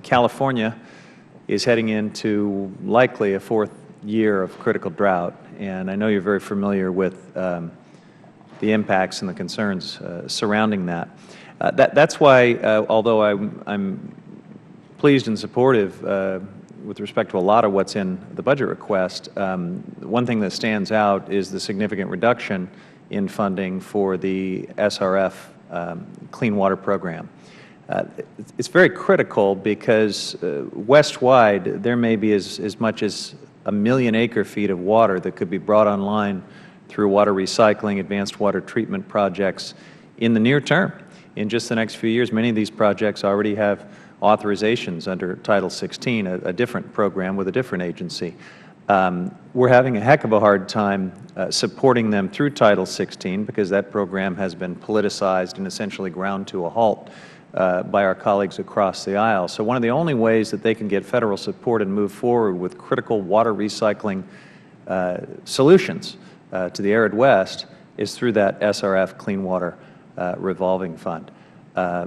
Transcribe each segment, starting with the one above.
California is heading into likely a fourth year of critical drought, and I know you're very familiar with the impacts and the concerns surrounding that. That's why, although I'm pleased and supportive with respect to a lot of what's in the budget request, one thing that stands out is the significant reduction in funding for the SRF Clean Water Program. It's very critical because west-wide there may be as much as 1 million acre-feet of water that could be brought online through water recycling, advanced water treatment projects in the near term. In just the next few years, many of these projects already have authorizations under Title 16, a different program with a different agency. We're having a heck of a hard time supporting them through Title 16 because that program has been politicized and essentially ground to a halt by our colleagues across the aisle. So one of the only ways that they can get Federal support and move forward with critical water recycling solutions to the arid West is through that SRF Clean Water revolving fund.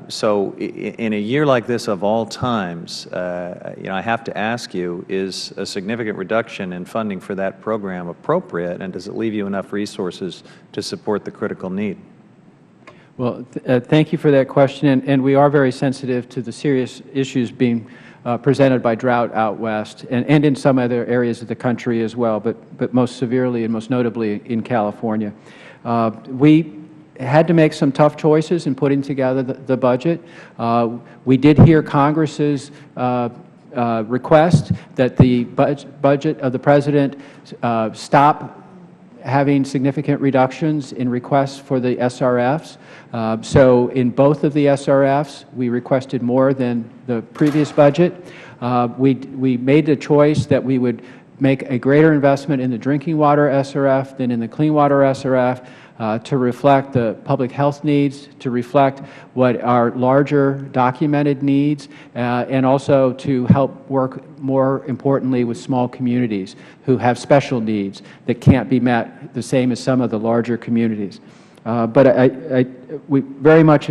So in a year like this of all times, I have to ask you, is a significant reduction in funding for that program appropriate, and does it leave you enough resources to support the critical need? Well, thank you for that question, and we are very sensitive to the serious issues being presented by drought out west and in some other areas of the country as well, but most severely and most notably in California. We had to make some tough choices in putting together the budget. We did hear Congress's request that the budget of the President stop having significant reductions in requests for the SRFs. So in both of the SRFs, we requested more than the previous budget. We made the choice that we would make a greater investment in the drinking water SRF than in the clean water SRF to reflect the public health needs, to reflect what are larger documented needs, and also to help work more importantly with small communities who have special needs that can't be met the same as some of the larger communities. But we very much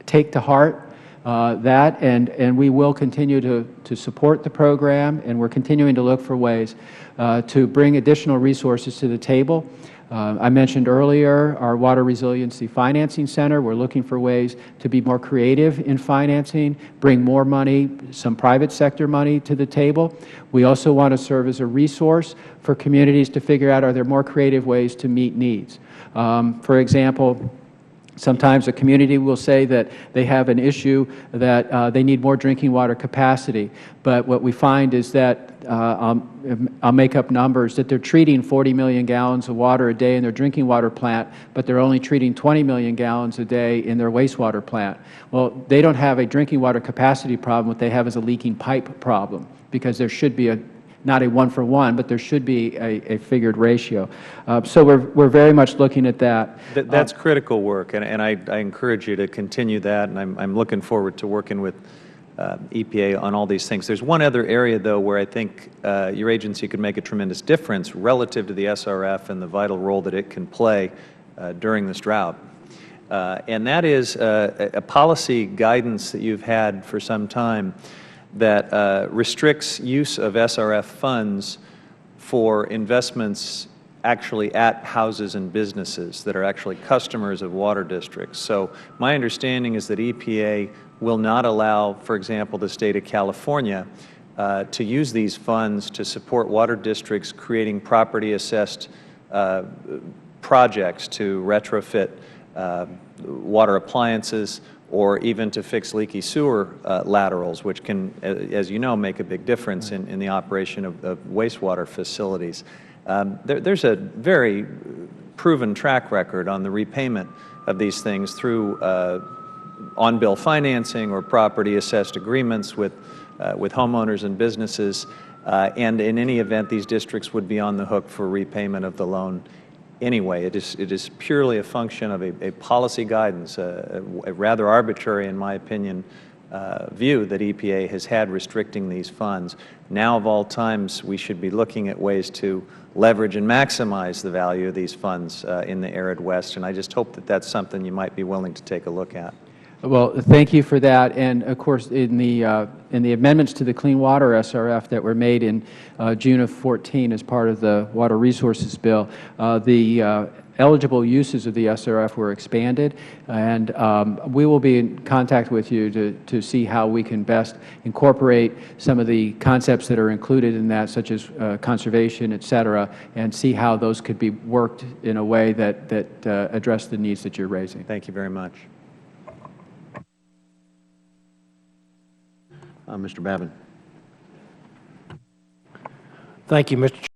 take to heart that, and we will continue to support the program, and we're continuing to look for ways to bring additional resources to the table. I mentioned earlier our Water Resiliency Financing Center. We're looking for ways to be more creative in financing, bring more money, some private sector money to the table. We also want to serve as a resource for communities to figure out, are there more creative ways to meet needs? For example, sometimes a community will say that they have an issue that they need more drinking water capacity, but what we find is that, I'll make up numbers, that they're treating 40 million gallons of water a day in their drinking water plant, but they're only treating 20 million gallons a day in their wastewater plant. Well, they don't have a drinking water capacity problem. What they have is a leaking pipe problem, because there should be not a one-for-one, but there should be a figured ratio. So we're very much looking at that. That's critical work, and I encourage you to continue that, and I'm looking forward to working with EPA on all these things. There's one other area, though, where I think your agency could make a tremendous difference relative to the SRF and the vital role that it can play during this drought. And that is a policy guidance that you've had for some time that restricts use of SRF funds for investments actually at houses and businesses that are actually customers of water districts. So my understanding is that EPA will not allow, for example, the State of California to use these funds to support water districts creating property-assessed projects to retrofit water appliances or even to fix leaky sewer laterals, which can, as you know, make a big difference in the operation of wastewater facilities. There's a very proven track record on the repayment of these things through on-bill financing or property-assessed agreements with homeowners and businesses, and in any event, these districts would be on the hook for repayment of the loan anyway. It is purely a function of a policy guidance, a rather arbitrary, in my opinion, view that EPA has had restricting these funds. Now of all times, we should be looking at ways to leverage and maximize the value of these funds in the arid West, and I just hope that that's something you might be willing to take a look at. Well, thank you for that. And of course, in the amendments to the Clean Water SRF that were made in June of 14 as part of the Water Resources Bill, the eligible uses of the SRF were expanded, and we will be in contact with you to see how we can best incorporate some of the concepts that are included in that, such as conservation, et cetera, and see how those could be worked in a way that address the needs that you're raising. Thank you very much. Mr. Babin. Thank you, Mr.